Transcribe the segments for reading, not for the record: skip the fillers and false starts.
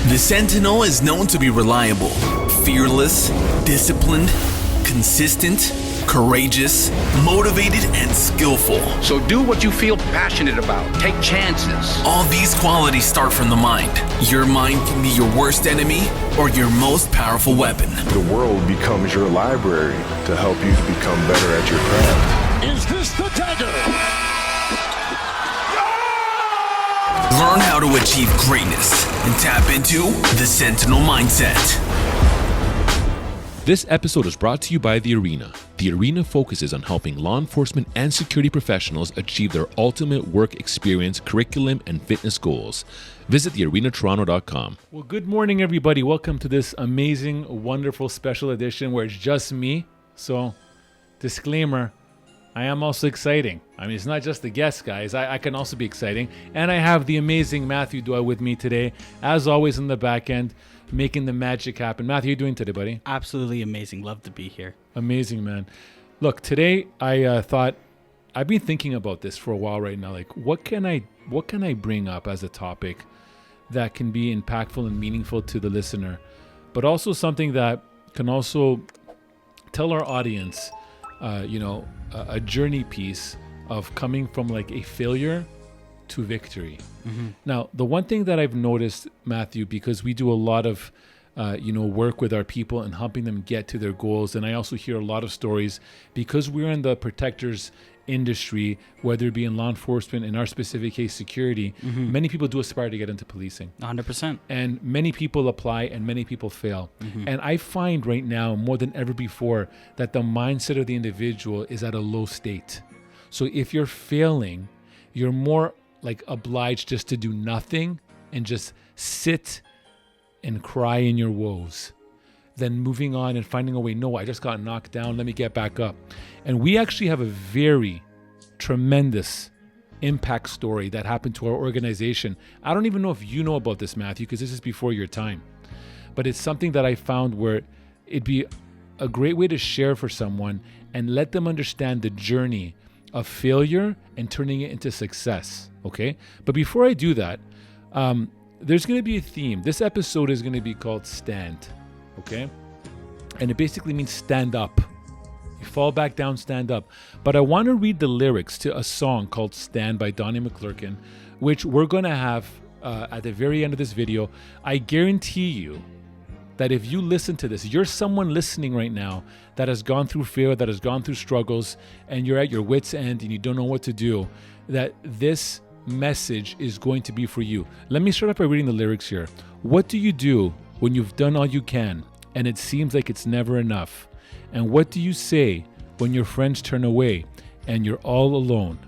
The Sentinel is known to be reliable, fearless, disciplined, consistent, courageous, motivated, and skillful. So do what you feel passionate about. Take chances. All these qualities start from the mind. Your mind can be your worst enemy or your most powerful weapon. The world becomes your library to help you to become better at your craft. Is this the dagger? Learn how to achieve greatness and tap into the Sentinel mindset. This episode is brought to you by The Arena. The Arena focuses on helping law enforcement and security professionals achieve their ultimate work experience, curriculum, and fitness goals. Visit thearenatoronto.com. Well, good morning, everybody. Welcome to this amazing, wonderful special edition where it's just me. So, disclaimer, I am also exciting. I mean, it's not just the guests, guys. I can also be exciting. And I have the amazing Matthew Doyle with me today, as always in the back end, making the magic happen. Matthew, how you doing today, buddy? Absolutely amazing. Love to be here. Amazing, man. Look, today I thought, I've been thinking about this for a while right now. Like, what can I bring up as a topic that can be impactful and meaningful to the listener, but also something that can also tell our audience, a journey piece of coming from like a failure to victory. Mm-hmm. Now, the one thing that I've noticed, Matthew, because we do a lot of, work with our people and helping them get to their goals. And I also hear a lot of stories because we're in the protectors industry, whether it be in law enforcement, in our specific case, security, many people do aspire to get into policing. 100%. And many people apply and many people fail. And I find right now, more than ever before, that the mindset of the individual is at a low state. So if you're failing, you're more like obliged just to do nothing and just sit and cry in your woes, then moving on and finding a way. No, I just got knocked down. Let me get back up. And we actually have a very tremendous impact story that happened to our organization. I don't even know if you know about this, Matthew, because this is before your time. But it's something that I found where it'd be a great way to share for someone and let them understand the journey of failure and turning it into success, okay? But before I do that, there's going to be a theme. This episode is going to be called Stand, okay? And it basically means stand up. You fall back down, stand up. But I want to read the lyrics to a song called Stand by Donnie McClurkin, which we're going to have at the very end of this video. I guarantee you that if you listen to this, you're someone listening right now that has gone through fear, that has gone through struggles, and you're at your wit's end and you don't know what to do, that this message is going to be for you. Let me start off by reading the lyrics here. What do you do when you've done all you can and it seems like it's never enough? And what do you say when your friends turn away and you're all alone?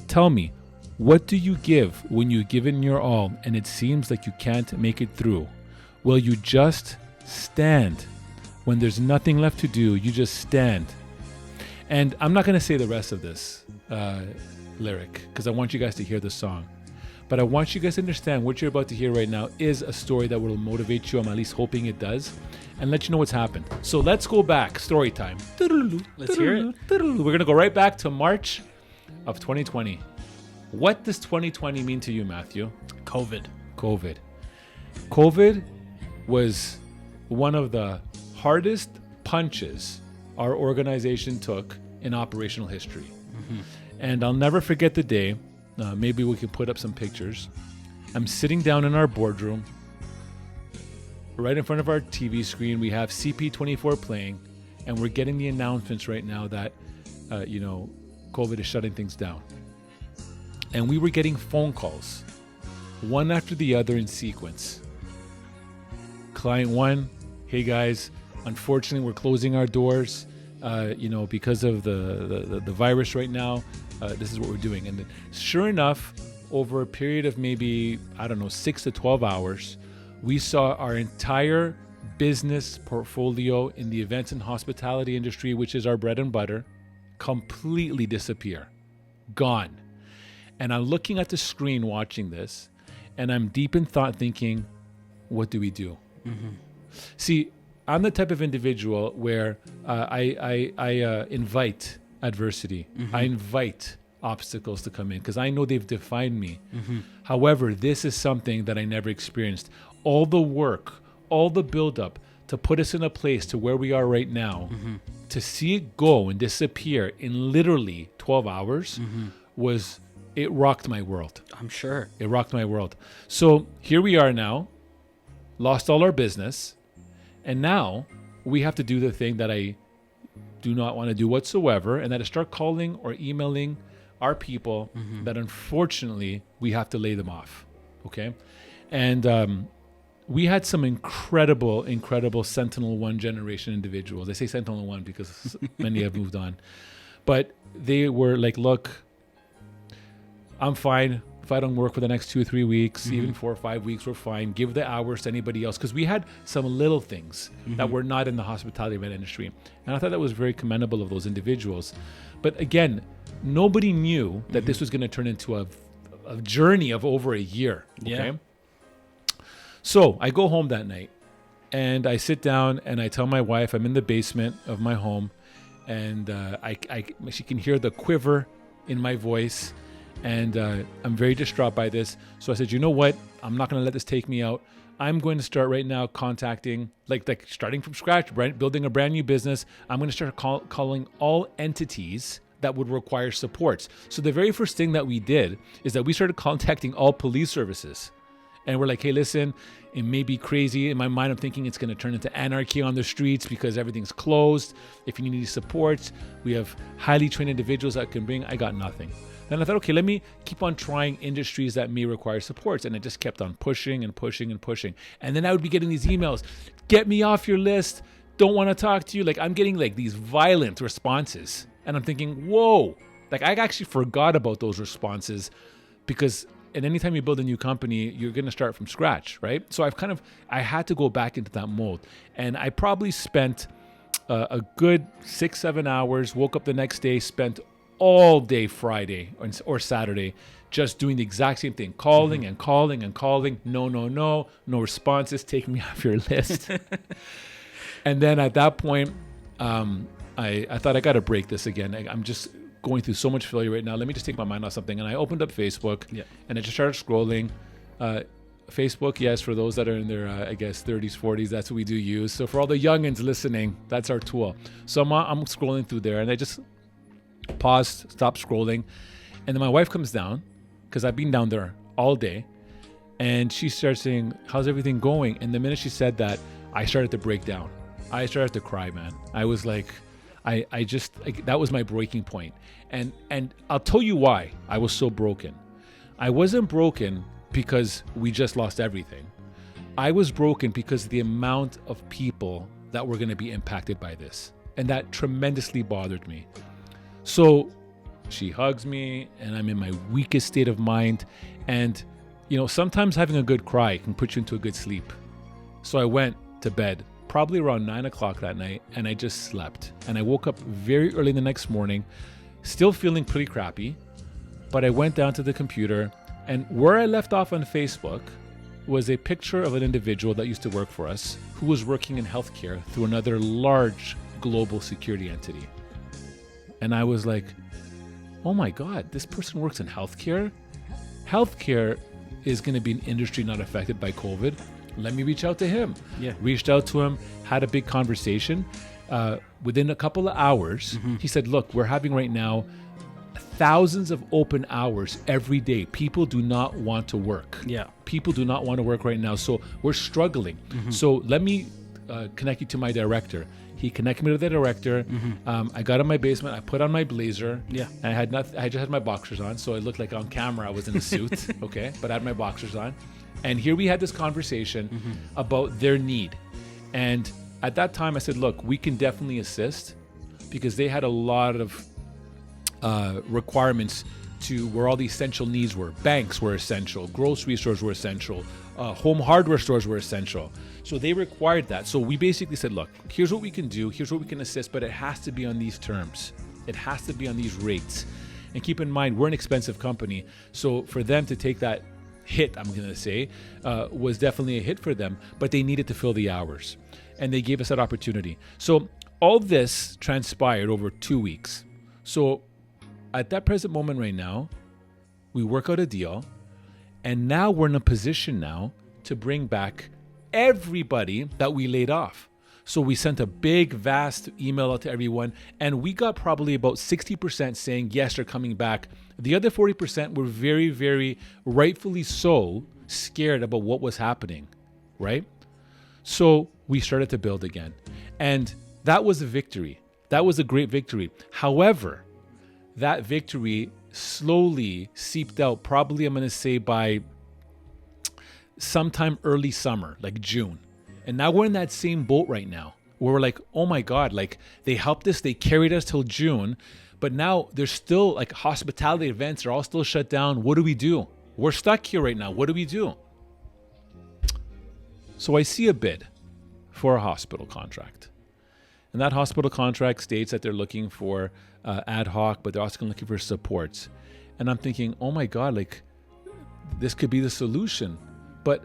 Tell me, what do you give when you've given your all and it seems like you can't make it through? Will you just stand when there's nothing left to do? You just stand. And I'm not going to say the rest of this lyric because I want you guys to hear the song. But I want you guys to understand what you're about to hear right now is a story that will motivate you. I'm at least hoping it does. And let you know what's happened. So let's go back. Story time. Let's hear it. We're going to go right back to March of 2020. What does 2020 mean to you, Matthew? COVID was one of the hardest punches our organization took in operational history. And I'll never forget the day. Maybe we can put up some pictures. I'm sitting down in our boardroom. Right in front of our TV screen, we have CP24 playing, and we're getting the announcements right now that, COVID is shutting things down. And we were getting phone calls, one after the other in sequence. Client one, hey guys, unfortunately we're closing our doors, because of the virus right now. This is what we're doing. And sure enough, over a period of maybe, 6 to 12 hours, we saw our entire business portfolio in the events and hospitality industry, which is our bread and butter, completely disappear. Gone. And I'm looking at the screen watching this, and I'm deep in thought thinking, what do we do? See, I'm the type of individual where I invite adversity. I invite obstacles to come in because I know they've defined me. However, this is something that I never experienced. all the work, all the buildup to put us in a place to where we are right now, to see it go and disappear in literally 12 hours it rocked my world. I'm sure. It rocked my world. So here we are now, lost all our business, and now we have to do the thing that I do not want to do whatsoever, and that is start calling or emailing our people that unfortunately we have to lay them off. Okay? And we had some incredible Sentinel 1 generation individuals. I say Sentinel 1 because many have moved on. But they were like, look, I'm fine. If I don't work for the next 2 or 3 weeks, even 4 or 5 weeks, we're fine. Give the hours to anybody else. Because we had some little things that were not in the hospitality event industry. And I thought that was very commendable of those individuals. But again, nobody knew that this was going to turn into a journey of over a year. Okay? Yeah. So I go home that night and I sit down and I tell my wife I'm in the basement of my home, and she can hear the quiver in my voice, and I'm very distraught by this. So I said, you know what? I'm not going to let this take me out. I'm going to start right now contacting, like starting from scratch, building a brand new business. I'm going to start calling all entities that would require supports. So the very first thing that we did is that we started contacting all police services. And we're like, hey, listen, it may be crazy. In my mind, I'm thinking it's going to turn into anarchy on the streets because everything's closed. If you need any supports, we have highly trained individuals that can bring. I got nothing. Then I thought, okay, let me keep on trying industries that may require supports. And I just kept on pushing and pushing and pushing. And then I would be getting these emails, get me off your list. Don't want to talk to you. Like, I'm getting like these violent responses. And I'm thinking, whoa, like I actually forgot about those responses, because and anytime you build a new company, you're going to start from scratch, right? So I had to go back into that mode. And I probably spent a good 6-7 hours, woke up the next day, spent all day Friday or Saturday just doing the exact same thing, calling and calling and calling. No responses, take me off your list. And then at that point, I thought I got to break this again. I'm just going through so much failure right now. Let me just take my mind off something. And I opened up Facebook and I just started scrolling. Facebook, yes, for those that are in their, 30s, 40s, that's what we do use. So for all the youngins listening, that's our tool. So I'm scrolling through there, and I just paused, stopped scrolling. And then my wife comes down, because I've been down there all day. And she starts saying, how's everything going? And the minute she said that, I started to break down. I started to cry, man. I was like, I just that was my breaking point. And I'll tell you why I was so broken. I wasn't broken because we just lost everything. I was broken because of the amount of people that were going to be impacted by this. And that tremendously bothered me. So she hugs me, and I'm in my weakest state of mind. And, sometimes having a good cry can put you into a good sleep. So I went to bed probably around 9 o'clock that night, and I just slept. And I woke up very early the next morning, still feeling pretty crappy. But I went down to the computer, and where I left off on Facebook was a picture of an individual that used to work for us who was working in healthcare through another large global security entity. And I was like, oh my God, this person works in healthcare? Healthcare is going to be an industry not affected by COVID. Let me reach out to him. Yeah. Reached out to him, had a big conversation. Within a couple of hours, he said, look, we're having right now thousands of open hours every day. People do not want to work. Yeah. People do not want to work right now. So we're struggling. So let me connect you to my director. He connected me to the director. I got in my basement. I put on my blazer. Yeah. And I just had my boxers on. So it looked like on camera I was in a suit. Okay. But I had my boxers on. And here we had this conversation about their need. And at that time I said, look, we can definitely assist, because they had a lot of requirements to where all the essential needs were. Banks were essential. Grocery stores were essential. Home hardware stores were essential. So they required that. So we basically said, look, here's what we can do. Here's what we can assist, but it has to be on these terms. It has to be on these rates. And keep in mind, we're an expensive company. So for them to take that hit, I'm going to say, was definitely a hit for them, but they needed to fill the hours. And they gave us that opportunity. So all this transpired over 2 weeks. So at that present moment right now, we work out a deal, and now we're in a position now to bring back everybody that we laid off. So we sent a big, vast email out to everyone, and we got probably about 60% saying, yes, they're coming back. The other 40% were very, very rightfully so scared about what was happening, right? So we started to build again. And that was a victory. That was a great victory. However, that victory slowly seeped out, probably I'm going to say by sometime early summer, like June. And now we're in that same boat right now where we're like, oh my God, like they helped us, they carried us till June, but now there's still like hospitality events are all still shut down. What do we do? We're stuck here right now. What do we do? So I see a bid for a hospital contract. And that hospital contract states that they're looking for ad hoc, but they're also looking for supports. And I'm thinking, oh my God, like this could be the solution. But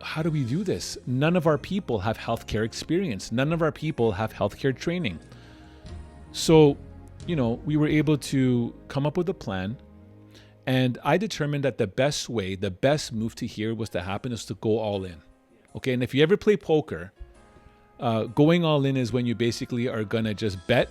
how do we do this? None of our people have healthcare experience. None of our people have healthcare training. So, we were able to come up with a plan. And I determined that the best move to here was to happen is to go all in. Okay, and if you ever play poker, going all in is when you basically are going to just bet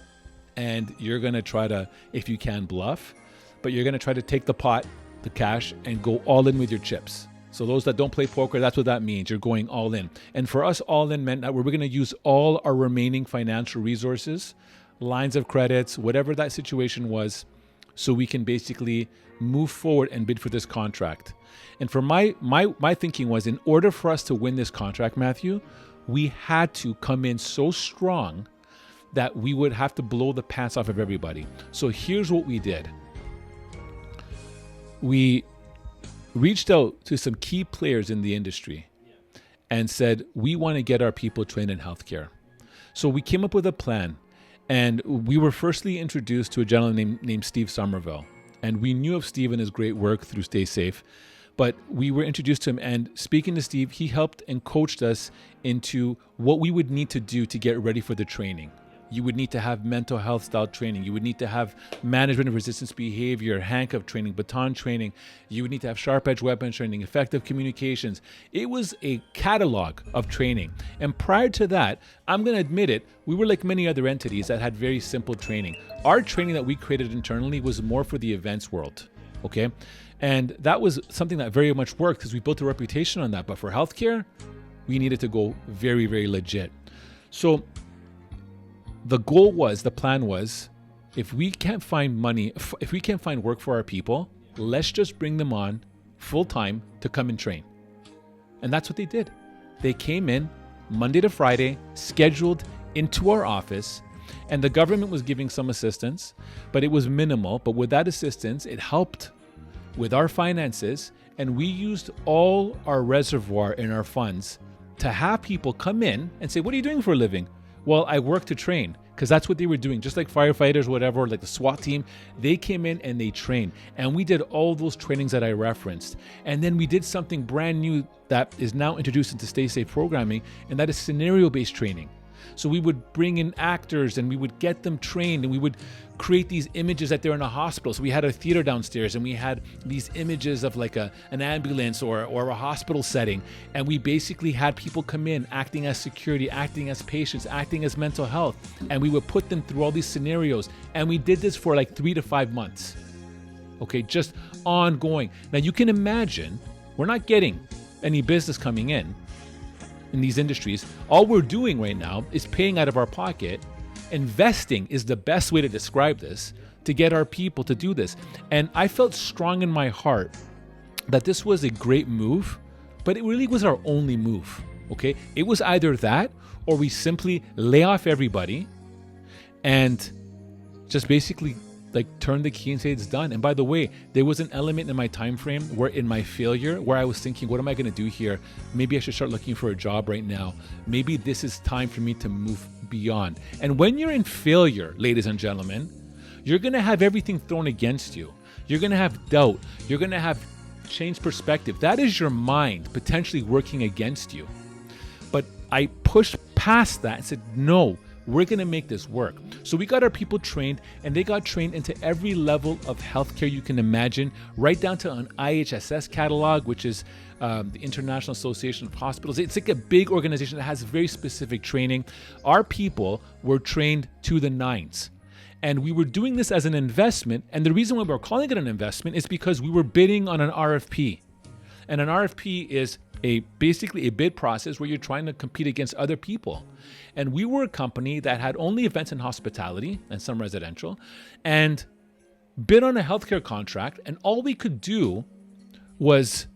and you're going to try to, if you can, bluff, but you're going to try to take the pot, the cash, and go all in with your chips. So those that don't play poker, that's what that means. You're going all in. And for us, all in meant that we're going to use all our remaining financial resources, lines of credits, whatever that situation was, so we can basically move forward and bid for this contract. And for my thinking was, in order for us to win this contract, Matthew, we had to come in so strong that we would have to blow the pants off of everybody. So here's what we did. We reached out to some key players in the industry and said, we want to get our people trained in healthcare. So we came up with a plan, and we were firstly introduced to a gentleman named Steve Somerville. And we knew of Steve and his great work through Stay Safe, but we were introduced to him, and speaking to Steve, he helped and coached us into what we would need to do to get ready for the training. You would need to have mental health style training. You would need to have management of resistance behavior, handcuff training, baton training. You would need to have sharp edge weapon training, effective communications. It was a catalog of training. And prior to that, I'm going to admit it, we were like many other entities that had very simple training. Our training that we created internally was more for the events world. Okay. And that was something that very much worked because we built a reputation on that. But for healthcare, we needed to go very, very legit. So the plan was, if we can't find money, if we can't find work for our people, let's just bring them on full time to come and train. And that's what they did. They came in Monday to Friday, scheduled into our office, and the government was giving some assistance, but it was minimal. But with that assistance, it helped with our finances, and we used all our reservoir in our funds to have people come in and say, what are you doing for a living? Well, I work to train, because that's what they were doing. Just like firefighters, whatever, like the SWAT team, they came in and they trained. And we did all those trainings that I referenced. And then we did something brand new that is now introduced into Stay Safe programming, and that is scenario-based training. So we would bring in actors and we would get them trained, and we would create these images that they're in a hospital. So we had a theater downstairs, and we had these images of like an ambulance or a hospital setting. And we basically had people come in acting as security, acting as patients, acting as mental health. And we would put them through all these scenarios. And we did this for like 3 to 5 months. Okay, just ongoing. Now you can imagine, we're not getting any business coming in these industries. All we're doing right now is paying out of our pocket. Investing is the best way to describe this, to get our people to do this. And I felt strong in my heart that this was a great move, but it really was our only move. Okay, it was either that or we simply lay off everybody and just basically like turn the key and say it's done. And by the way, there was an element in my time frame where in my failure, where I was thinking, what am I going to do here? Maybe I should start looking for a job right now. Maybe this is time for me to move beyond. And when you're in failure, ladies and gentlemen, you're going to have everything thrown against you. You're going to have doubt. You're going to have changed perspective. That is your mind potentially working against you. But I pushed past that and said, no, we're going to make this work. So we got our people trained, and they got trained into every level of healthcare you can imagine, right down to an IHSS catalog, which is the International Association of Hospitals. It's like a big organization that has very specific training. Our people were trained to the nines. And we were doing this as an investment. And the reason why we're calling it an investment is because we were bidding on an RFP. And an RFP is basically a bid process where you're trying to compete against other people. And we were a company that had only events in hospitality and some residential, and bid on a healthcare contract. And all we could do was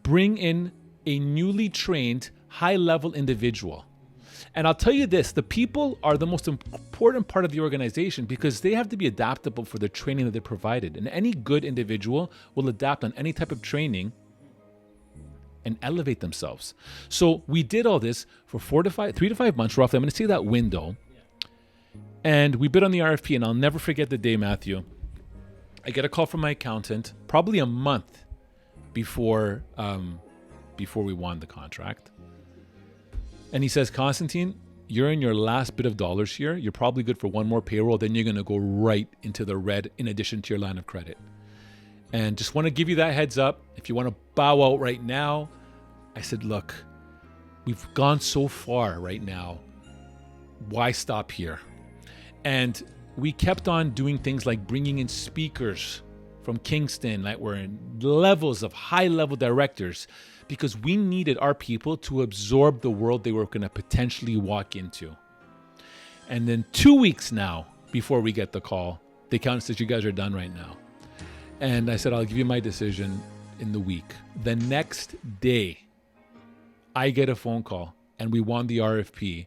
bring in a newly trained high-level individual. And I'll tell you this, the people are the most important part of the organization because they have to be adaptable for the training that they provided. And any good individual will adapt on any type of training and elevate themselves. So we did all this for 3 to 5 months roughly. I'm going to say that window. And we bid on the RFP, and I'll never forget the day, Matthew. I get a call from my accountant probably a month before we won the contract. And he says, Constantine, you're in your last bit of dollars here. You're probably good for one more payroll. Then you're going to go right into the red in addition to your line of credit. And just want to give you that heads up. If you want to bow out right now, I said, look, we've gone so far right now. Why stop here? And we kept on doing things like bringing in speakers from Kingston that were in levels of high-level directors because we needed our people to absorb the world they were going to potentially walk into. And then 2 weeks now, before we get the call, the accountant says, you guys are done right now. And I said, I'll give you my decision in the week. The next day, I get a phone call, and we won the RFP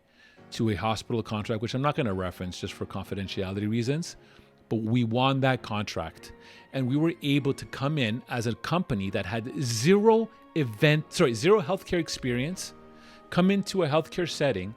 to a hospital contract, which I'm not going to reference just for confidentiality reasons, but we won that contract. And we were able to come in as a company that had zero healthcare experience, come into a healthcare setting,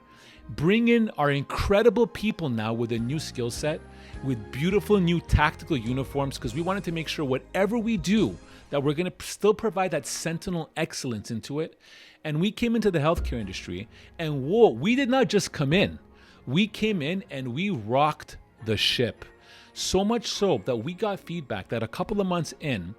bring in our incredible people now with a new skill set, with beautiful new tactical uniforms, because we wanted to make sure whatever we do, that we're going to still provide that Sentinel excellence into it. And we came into the healthcare industry, and we did not just come in. We came in and we rocked the ship. So much so that we got feedback that a couple of months in,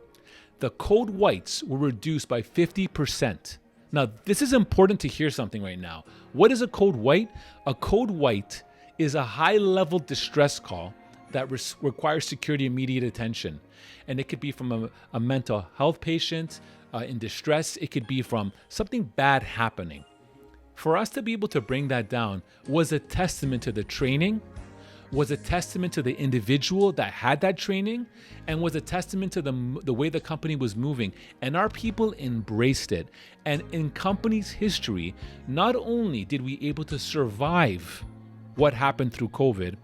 the code whites were reduced by 50%. Now, this is important to hear something right now. What is a code white? A code white is a high-level distress call that requires security immediate attention. And it could be from a mental health patient in distress. It could be from something bad happening. For us to be able to bring that down was a testament to the training, was a testament to the individual that had that training, and was a testament to the way the company was moving. And our people embraced it. And in company's history, not only did we able to survive what happened through COVID,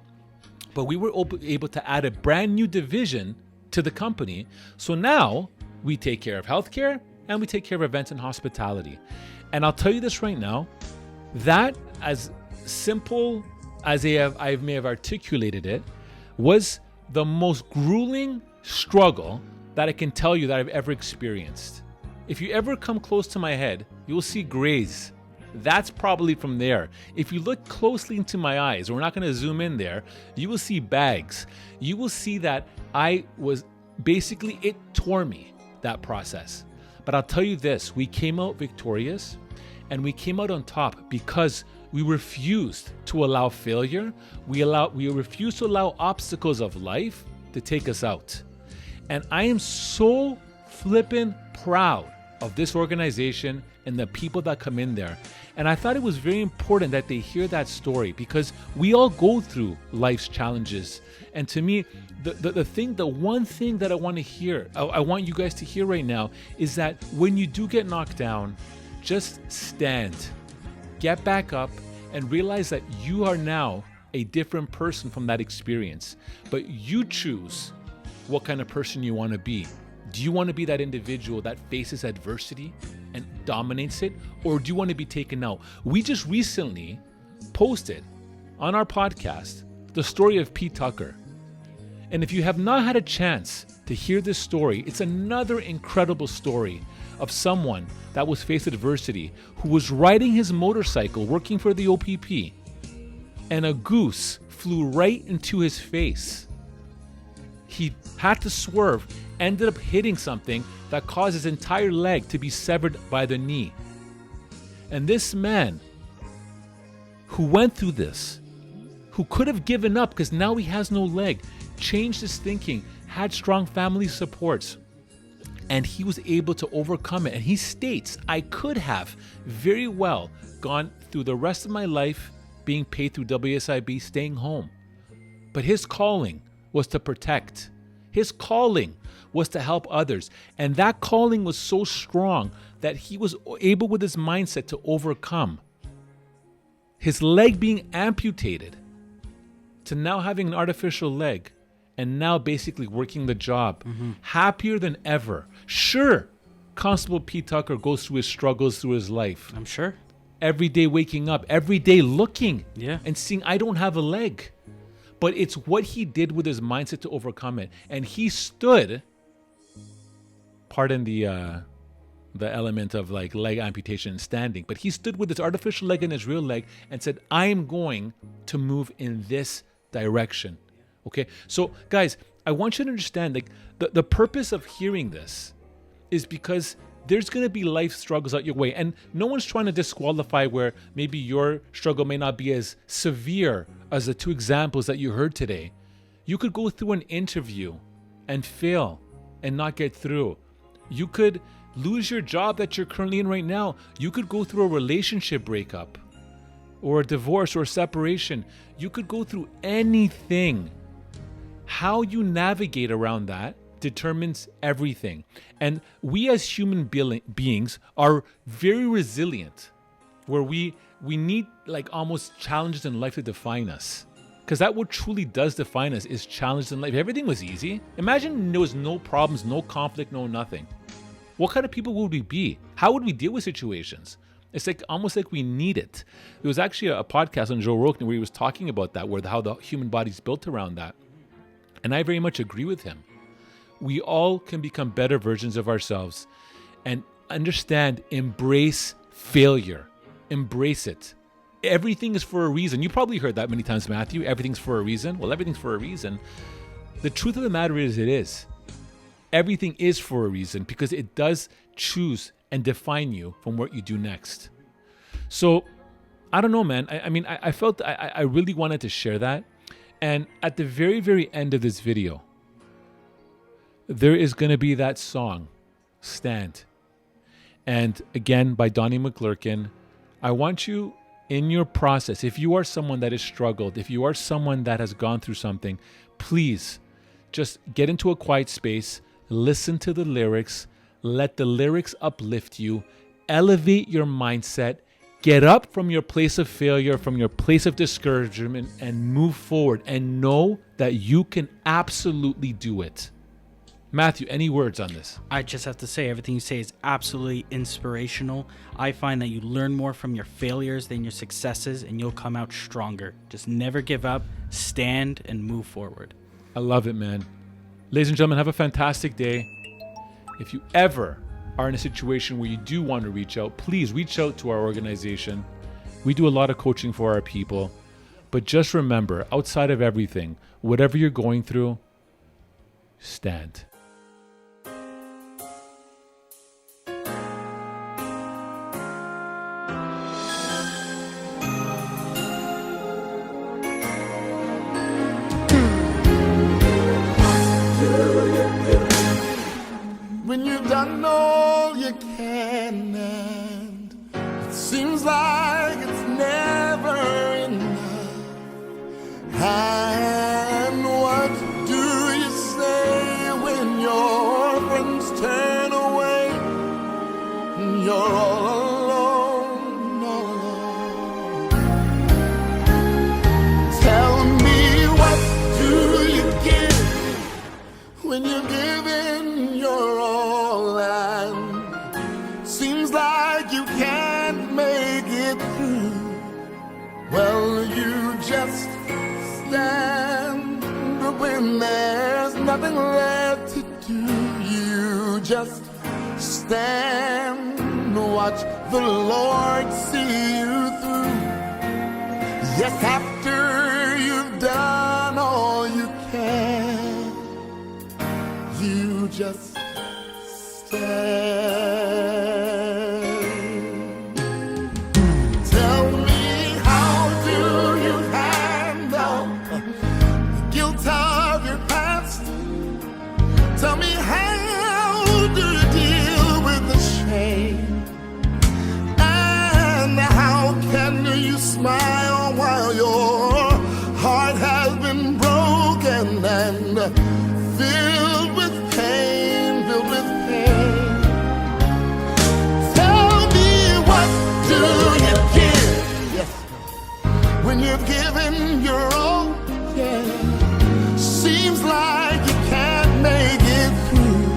but we were able to add a brand new division to the company. So now we take care of healthcare and we take care of events and hospitality. And I'll tell you this right now, that as simple as I may have articulated it, was the most grueling struggle that I can tell you that I've ever experienced. If you ever come close to my head, you'll see grays. That's probably from there. If you look closely into my eyes, we're not going to zoom in there, you will see bags. You will see that it tore me, that process. But I'll tell you this, we came out victorious, and we came out on top because we refused to allow failure. We refused to allow obstacles of life to take us out. And I am so flippin' proud of this organization and the people that come in there. And I thought it was very important that they hear that story because we all go through life's challenges. And to me, the one thing that I want to hear, I want you guys to hear right now is that when you do get knocked down, just stand, get back up, and realize that you are now a different person from that experience. But you choose what kind of person you want to be. Do you want to be that individual that faces adversity and dominates it? Or do you want to be taken out? We just recently posted on our podcast the story of Pete Tucker. And if you have not had a chance to hear this story, it's another incredible story of someone that was faced with adversity, who was riding his motorcycle, working for the OPP, and a goose flew right into his face. He had to swerve, ended up hitting something that caused his entire leg to be severed by the knee. And this man who went through this, who could have given up because now he has no leg, changed his thinking, had strong family supports, and he was able to overcome it. And he states, I could have very well gone through the rest of my life being paid through WSIB, staying home. But his calling was to protect. His calling was to help others. And that calling was so strong that he was able with his mindset to overcome his leg being amputated to now having an artificial leg and now basically working the job, happier than ever. Sure, Constable P. Tucker goes through his struggles through his life. I'm sure. Every day waking up, every day looking Yeah. and seeing, I don't have a leg. But it's what he did with his mindset to overcome it. And he stood, pardon the element of like leg amputation and standing, but he stood with his artificial leg and his real leg and said, I am going to move in this direction. Okay, so guys, I want you to understand, like the purpose of hearing this is because there's going to be life struggles out your way, and no one's trying to disqualify where maybe your struggle may not be as severe as the two examples that you heard today. You could go through an interview and fail and not get through. You could lose your job that you're currently in right now. You could go through a relationship breakup or a divorce or a separation. You could go through anything. How you navigate around that determines everything. And we as human beings are very resilient, where we need like almost challenges in life to define us. Because that what truly does define us is challenges in life. If everything was easy, imagine there was no problems, no conflict, no nothing. What kind of people would we be? How would we deal with situations? It's like almost like we need it. There was actually a podcast on Joe Rogan where he was talking about that, where how the human body's built around that. And I very much agree with him. We all can become better versions of ourselves and understand, embrace failure. Embrace it. Everything is for a reason. You probably heard that many times, Matthew. Everything's for a reason. Well, everything's for a reason. The truth of the matter is it is. Everything is for a reason because it does choose and define you from what you do next. So, I don't know, man. I felt I really wanted to share that. And at the very, very end of this video, there is going to be that song, Stand. And again, by Donnie McClurkin. I want you in your process, if you are someone that has struggled, if you are someone that has gone through something, please just get into a quiet space, listen to the lyrics, let the lyrics uplift you, elevate your mindset, get up from your place of failure, from your place of discouragement, and move forward and know that you can absolutely do it. Matthew, any words on this? I just have to say, everything you say is absolutely inspirational. I find that you learn more from your failures than your successes, and you'll come out stronger. Just never give up, stand, and move forward. I love it, man. Ladies and gentlemen, have a fantastic day. If you ever are in a situation where you do want to reach out, please reach out to our organization. We do a lot of coaching for our people. But just remember, outside of everything, whatever you're going through, stand. When you've done all you can, and it seems like it's never enough. And what do you say when your friends turn away and you're all alone, all alone? Tell me, what do you give when you're giving your all? Seems like you can't make it through. Well, you just stand when there's nothing left to do. You just stand, watch the Lord see you through. Yes, after you've done all you can, you just stand. Tell me, how do you handle the guilt of your past? Tell me, how do you deal with the shame? And how can you smile while your heart has been broken and filled with pain, filled with pain? Tell me, what do you give? Yes, when you've given your all, yeah. Seems like you can't make it through.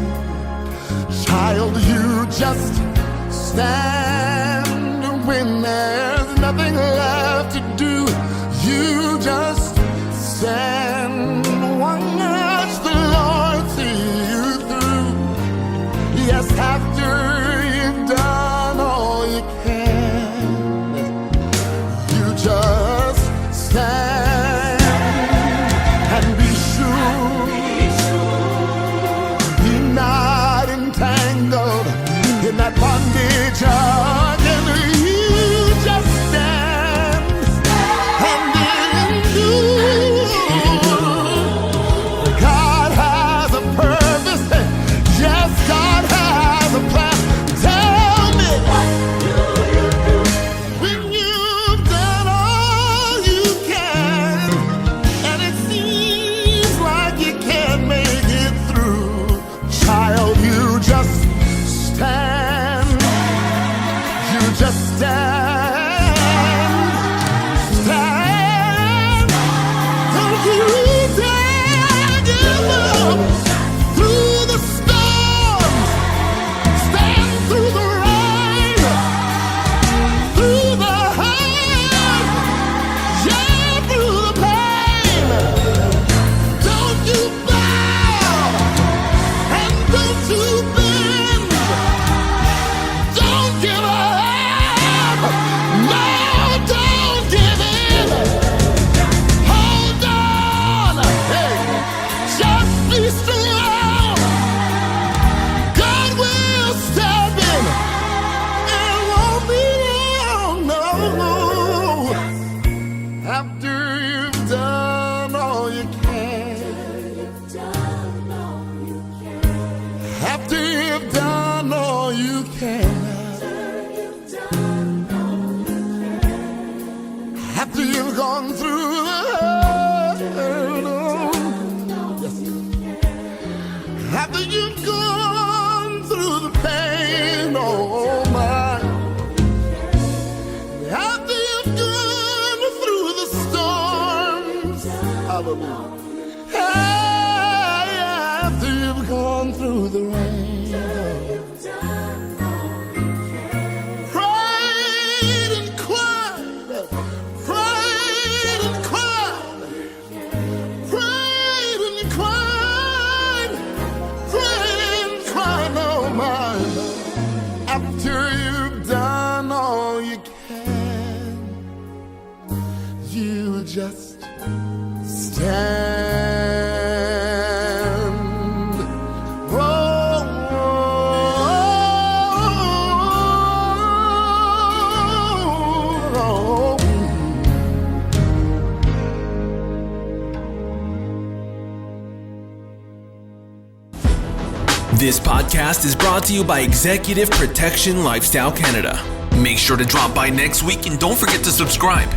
Child, you just stand when there's nothing left to do. You just stand, watch the Lord see you through. Yes, after you've done all you can, you just stand and be sure, be not entangled in that bondage again. You just stand and endure. God has a purpose. Yes, God has a plan. Tell me, what do you do when you've done all you can, and it seems like you can't make it through? Child, you just stand. You just stand. Stand. Don't you dare give up. Through the storms, stand through the rain, through the hurt, yeah, through the pain. Don't you bow and don't you bend. Don't give up. No, don't give in. Hold on. Hey, just be strong. God will step in. It won't be long, no. After you've done all you can. After you've done all you can. After you've gone through the hurt, yes. After you've gone through the pain, oh my. After you've gone through the storms, hallelujah. After you've gone through the rain. Prayed and cried, prayed and cried, prayed and cried, prayed and cried, oh my. After you've done all you can, you just stand. This podcast is brought to you by Executive Protection Lifestyle Canada. Make sure to drop by next week and don't forget to subscribe.